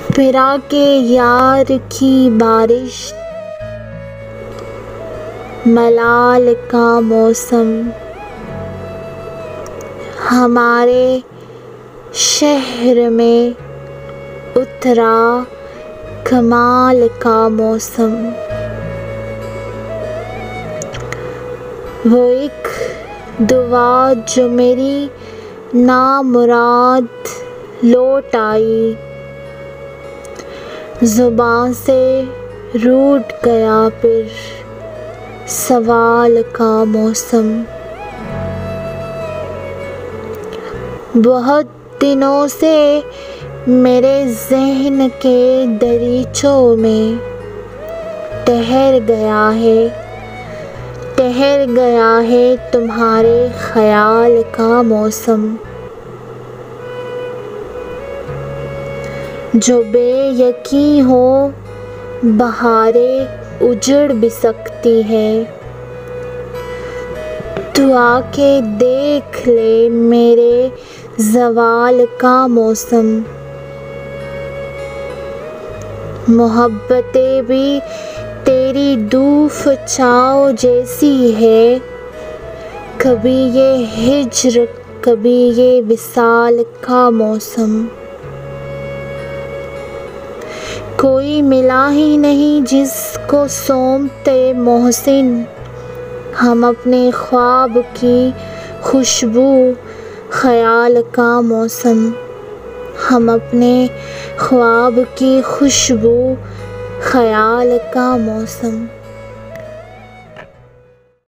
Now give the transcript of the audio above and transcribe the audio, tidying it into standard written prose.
फिरा के यार की बारिश, मलाल का मौसम, हमारे शहर में उतरा कमाल का मौसम। वो एक दुआ जो मेरी नामुराद लौट आई, ज़ुबान से रूठ गया फिर सवाल का मौसम। बहुत दिनों से मेरे ज़हन के दरीचों में ठहर गया है तुम्हारे ख़याल का मौसम। जो बेयकीन हो बहारें उजड़ भी सकती है, तू आके देख ले मेरे ज़वाल का मौसम। मोहब्बतें भी तेरी धूप छाँव जैसी है, कभी ये हिज्र कभी ये विसाल का मौसम। कोई मिला ही नहीं जिसको सौंपते मोहसिन हम अपने ख्वाब की खुशबू ख़याल का मौसम। हम अपने ख्वाब की खुशबू ख़याल का मौसम।